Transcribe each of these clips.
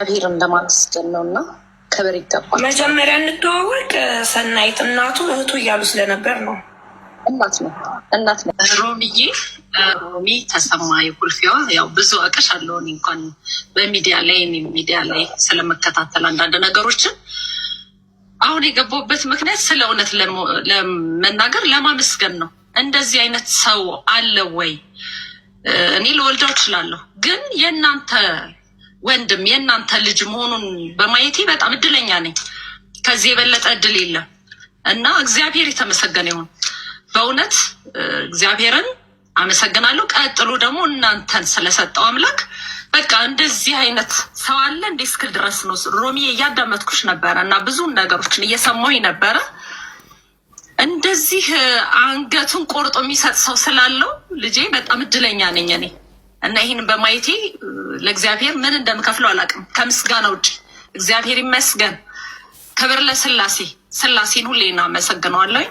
እግዚአብሔር እንደማመስገን ነውና ክብር ይገባል። መጀመሪያ እንተዋወቅ። ሰናይት እናቱ እህቱ እያሉ ስለነበር ነው። እናት ነው ሮሚዬ። ሮሚ ተሰማ የኩልፊዋ ያው ብዙ አውቅሻለሁ እኔ እንኳን በሚዲያ ላይ ስለመከታተል አንዳንድ ነገሮችን አሁን የገባሁበት ምክንያት ስለ እውነት ለመናገር ለማመስገን ነው። እንደዚህ አይነት ሰው አለ ወይ? እኔ ልወልደው እችላለሁ፣ ግን የእናንተ ወንድም የእናንተ ልጅ መሆኑን በማየቴ በጣም እድለኛ ነኝ። ከዚህ የበለጠ እድል የለም እና እግዚአብሔር የተመሰገነ ይሁን። በእውነት እግዚአብሔርን አመሰግናለሁ። ቀጥሎ ደግሞ እናንተን ስለሰጠው አምላክ በቃ እንደዚህ አይነት ሰው አለ እንደ እስክል ድረስ ነው። ሮሚ እያዳመጥኩሽ ነበረ እና ብዙ ነገሮችን እየሰማሁኝ ነበረ። እንደዚህ አንገቱን ቆርጦ የሚሰጥ ሰው ስላለው ልጄ በጣም እድለኛ ነኝ እኔ እና ይህንን በማየቴ ለእግዚአብሔር ምን እንደምከፍለው አላውቅም ከምስጋና ውጭ። እግዚአብሔር ይመስገን። ክብር ለስላሴ። ስላሴን ሁሌ ነው አመሰግነዋለሁ።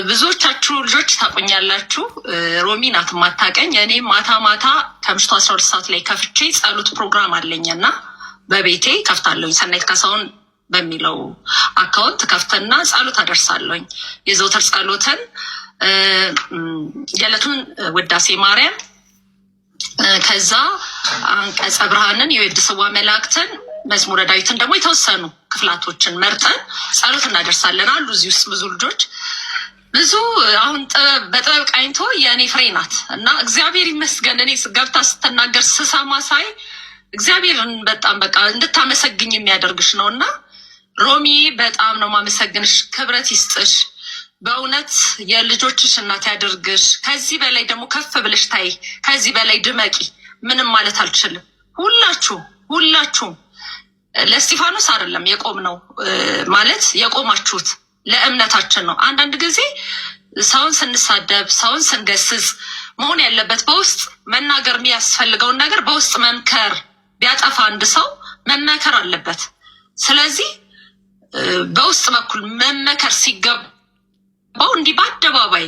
ብዙዎቻችሁ ልጆች ታቆኛላችሁ። ሮሚ ናት የማታውቀኝ። እኔ ማታ ከምሽቱ 12 ሰዓት ላይ ከፍቼ ጸሎት ፕሮግራም አለኝና በቤቴ ከፍታለሁኝ። ሰናይት ካሳሁን በሚለው አካውንት ከፍተና ጸሎት አደርሳለሁኝ። የዘውትር ጸሎትን የዕለቱን ውዳሴ ማርያም፣ ከዛ አንቀጸ ብርሃንን፣ የወድ ስዋ መላእክትን፣ መዝሙረ ዳዊትን ደግሞ የተወሰኑ ክፍላቶችን መርጠን ጸሎት እናደርሳለን። አሉ እዚህ ውስጥ ብዙ ልጆች ብዙ አሁን በጥበብ ቃኝቶ የእኔ ፍሬ ናት እና እግዚአብሔር ይመስገን። እኔ ገብታ ስትናገር ስሰማ ሳይ እግዚአብሔርን በጣም በቃ እንድታመሰግኝ የሚያደርግሽ ነው እና ሮሚ በጣም ነው ማመሰግንሽ። ክብረት ይስጥሽ። በእውነት የልጆችሽ እናት ያደርግሽ። ከዚህ በላይ ደግሞ ከፍ ብለሽ ታይ። ከዚህ በላይ ድመቂ። ምንም ማለት አልችልም። ሁላችሁም ለእስጢፋኖስ አይደለም የቆም ነው ማለት የቆማችሁት ለእምነታችን ነው። አንዳንድ ጊዜ ሰውን ስንሳደብ፣ ሰውን ስንገስጽ መሆን ያለበት በውስጥ መናገር የሚያስፈልገውን ነገር በውስጥ መምከር። ቢያጠፋ አንድ ሰው መመከር አለበት። ስለዚህ በውስጥ በኩል መመከር ሲገባው እንዲህ በአደባባይ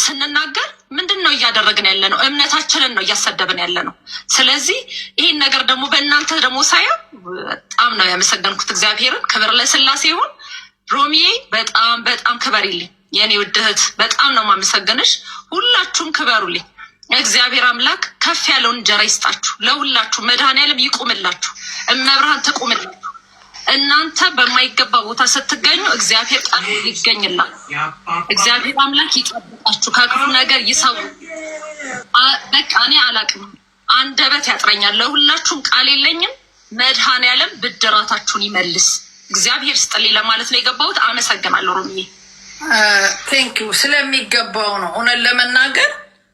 ስንናገር ምንድን ነው እያደረግን ያለ ነው? እምነታችንን ነው እያሰደብን ያለ ነው። ስለዚህ ይህን ነገር ደግሞ በእናንተ ደግሞ ሳየው በጣም ነው ያመሰገንኩት እግዚአብሔርን። ክብር ለስላሴ ይሁን። ሮሚዬ በጣም ክበሪልኝ የኔ ውድ እህት። በጣም ነው ማመሰገንሽ። ሁላችሁም ክበሩልኝ። እግዚአብሔር አምላክ ከፍ ያለውን እንጀራ ይስጣችሁ ለሁላችሁ። መድኃኔዓለም ይቁምላችሁ፣ እመብርሃን ትቁምላችሁ። እናንተ በማይገባ ቦታ ስትገኙ እግዚአብሔር ቃል ይገኝላል። እግዚአብሔር አምላክ ይጠብቃችሁ፣ ከክፉ ነገር ይሰው። በቃ እኔ አላቅም፣ አንደበት ያጥረኛል። ለሁላችሁም ቃል የለኝም። መድኃኔዓለም ብድራታችሁን ይመልስ። እግዚአብሔር ስጥልኝ ለማለት ነው የገባሁት። አመሰግናለሁ ሮሚዬ። ቴንኪው። ስለሚገባው ነው፣ እውነት ለመናገር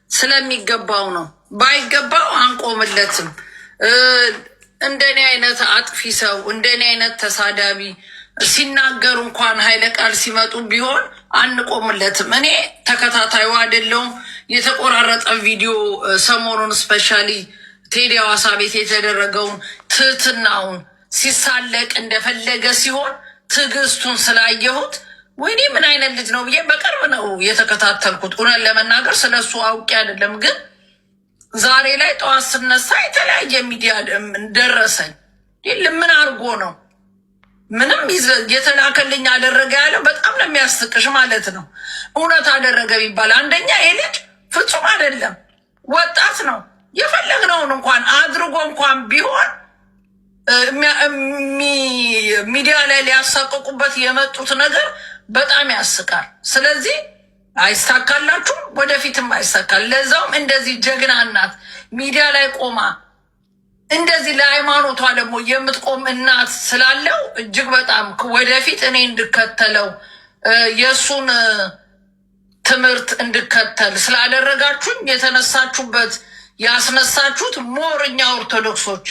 ስለሚገባው ነው። ባይገባው አንቆምለትም። እንደኔ አይነት አጥፊ ሰው፣ እንደኔ አይነት ተሳዳቢ ሲናገሩ እንኳን ኃይለ ቃል ሲመጡ ቢሆን አንቆምለትም። እኔ ተከታታዩ አይደለሁም። የተቆራረጠ ቪዲዮ ሰሞኑን ስፔሻሊ ቴዲ ሐዋሳ ቤት የተደረገውን ትህትናውን ሲሳለቅ እንደፈለገ ሲሆን ትዕግስቱን ስላየሁት ወይኔ ምን አይነት ልጅ ነው ብዬ በቅርብ ነው የተከታተልኩት። እውነት ለመናገር ስለሱ አውቄ አይደለም፣ ግን ዛሬ ላይ ጠዋት ስነሳ የተለያየ ሚዲያ ደረሰኝ። ምን አድርጎ ነው? ምንም የተላከልኝ አደረገ ያለው በጣም ነው የሚያስቅሽ ማለት ነው። እውነት አደረገ ቢባል አንደኛ ይህ ልጅ ፍጹም አይደለም፣ ወጣት ነው። የፈለግነውን እንኳን አድርጎ እንኳን ቢሆን ሚዲያ ላይ ሊያሳቀቁበት የመጡት ነገር በጣም ያስቃል። ስለዚህ አይሳካላችሁም፣ ወደፊትም አይሳካል። ለዛውም እንደዚህ ጀግና እናት ሚዲያ ላይ ቆማ እንደዚህ ለሃይማኖቷ ደግሞ የምትቆም እናት ስላለው እጅግ በጣም ወደፊት እኔ እንድከተለው የእሱን ትምህርት እንድከተል ስላደረጋችሁኝ የተነሳችሁበት ያስነሳችሁት ሞርኛ ኦርቶዶክሶች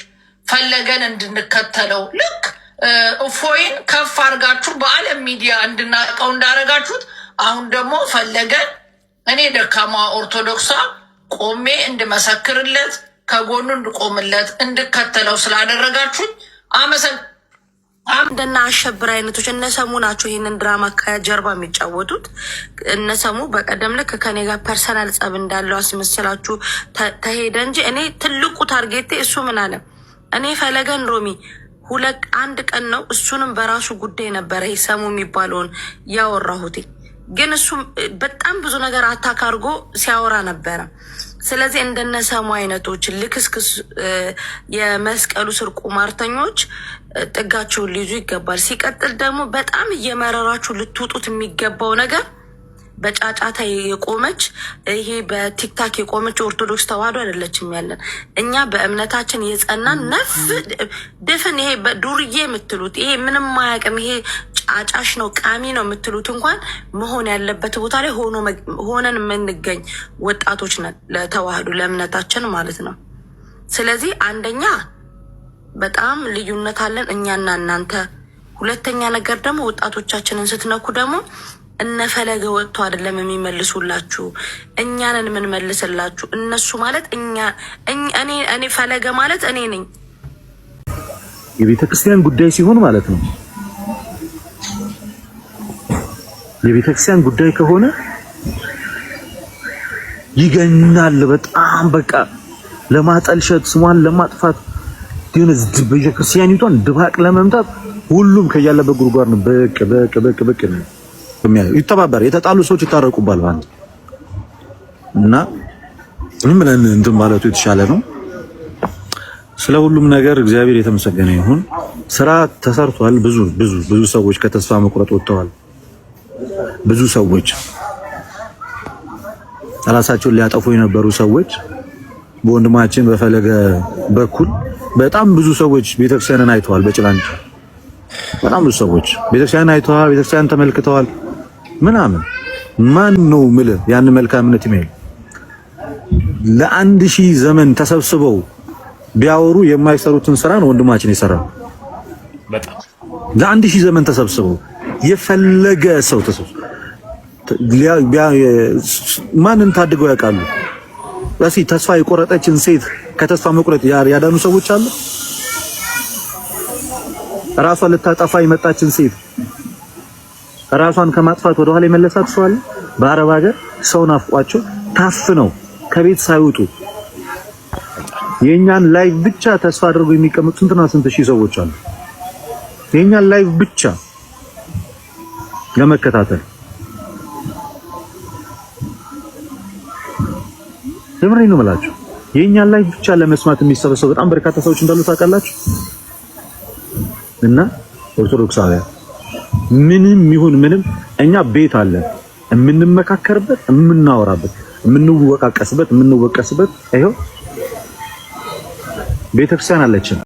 ፈለገን እንድንከተለው ልክ እፎይን ከፍ አድርጋችሁ በዓለም ሚዲያ እንድናቀው እንዳደረጋችሁት አሁን ደግሞ ፈለገን እኔ ደካማ ኦርቶዶክሷ ቆሜ እንድመሰክርለት ከጎኑ እንድቆምለት እንድከተለው ስላደረጋችሁኝ እንደና አሸብር አይነቶች እነሰሙ ናቸው ይህንን ድራማ ከጀርባ የሚጫወቱት። እነሰሙ በቀደም ልክ ከኔ ጋር ፐርሰናል ጸብ እንዳለው አስመስላችሁ ተሄደ እንጂ እኔ ትልቁ ታርጌቴ እሱ ምን አለ እኔ ፈለገን ሮሚ አንድ ቀን ነው እሱንም በራሱ ጉዳይ ነበረ ሰሙ የሚባለውን ያወራሁት። ግን እሱ በጣም ብዙ ነገር አታክ አድርጎ ሲያወራ ነበረ። ስለዚህ እንደነሰሙ አይነቶች ልክስክስ የመስቀሉ ስር ቁማርተኞች ጥጋቸውን ሊይዙ ይገባል። ሲቀጥል ደግሞ በጣም እየመረራችሁ ልትውጡት የሚገባው ነገር በጫጫታ የቆመች ይሄ በቲክታክ የቆመች ኦርቶዶክስ ተዋህዶ አይደለችም ያለን። እኛ በእምነታችን የጸናን ነፍ ድፍን ይሄ በዱርዬ የምትሉት ይሄ ምንም ማያቅም ይሄ ጫጫሽ ነው ቃሚ ነው የምትሉት እንኳን መሆን ያለበት ቦታ ላይ ሆነን የምንገኝ ወጣቶች ነን፣ ለተዋህዶ ለእምነታችን ማለት ነው። ስለዚህ አንደኛ በጣም ልዩነት አለን እኛና እናንተ። ሁለተኛ ነገር ደግሞ ወጣቶቻችንን ስትነኩ ደግሞ እነፈለገ ወጥቶ አይደለም የሚመልሱላችሁ፣ እኛንን የምንመልስላችሁ። እነሱ ማለት እኔ ፈለገ ማለት እኔ ነኝ። የቤተክርስቲያን ጉዳይ ሲሆን ማለት ነው። የቤተክርስቲያን ጉዳይ ከሆነ ይገናል። በጣም በቃ ለማጠልሸት ስሟን ለማጥፋት ዲነ ቤተክርስቲያኒቷን ድባቅ ለመምታት ሁሉም ከያለበት ጉርጓር ነው በቅ ነው ይተባበር። የተጣሉ ሰዎች ይታረቁባል ማለት እና ምን ብለን እንትን ማለቱ የተሻለ ነው። ስለ ሁሉም ነገር እግዚአብሔር የተመሰገነ ይሁን። ስራ ተሰርቷል። ብዙ ሰዎች ከተስፋ መቁረጥ ወጥተዋል። ብዙ ሰዎች ራሳቸውን ሊያጠፉ የነበሩ ሰዎች በወንድማችን በፈለገ በኩል በጣም ብዙ ሰዎች ቤተክርስቲያንን አይተዋል። በጭላንጭ በጣም ብዙ ሰዎች ቤተክርስቲያንን አይተዋል። ቤተክርስቲያንን ተመልክተዋል ምናምን። ማን ነው ምለ ያን መልካምነት ይመል ለ1000 ዘመን ተሰብስበው ቢያወሩ የማይሰሩትን ስራ ነው ወንድማችን የሰራው። በጣም ለ1000 ዘመን ተሰብስበው የፈለገ ሰው ተሰብስበው ማንን ታድገው ያውቃሉ? በሲ ተስፋ የቆረጠችን ሴት ከተስፋ መቁረጥ ያዳኑ ሰዎች አሉ። ራሷን ልታጠፋ የመጣችን ሴት ራሷን ከማጥፋት ወደ ኋላ የመለሳት ሰው አለ። በአረብ ሀገር ሰው ናፍቋቸው ታፍነው ከቤት ሳይወጡ የኛን ላይቭ ብቻ ተስፋ አድርገው የሚቀመጡ ስንት ሺህ ሰዎች አሉ። የኛን ላይቭ ብቻ ለመከታተል ለምን ነው የምላችሁ? የኛን ላይቭ ብቻ ለመስማት የሚሰበሰቡ በጣም በርካታ ሰዎች እንዳሉ ታውቃላችሁ። እና ኦርቶዶክሳውያን ምንም ይሁን ምንም እኛ ቤት አለን የምንመካከርበት፣ የምናወራበት፣ የምንወቃቀስበት፣ የምንወቀስበት። ይሄው ቤተክርስቲያን አለችን።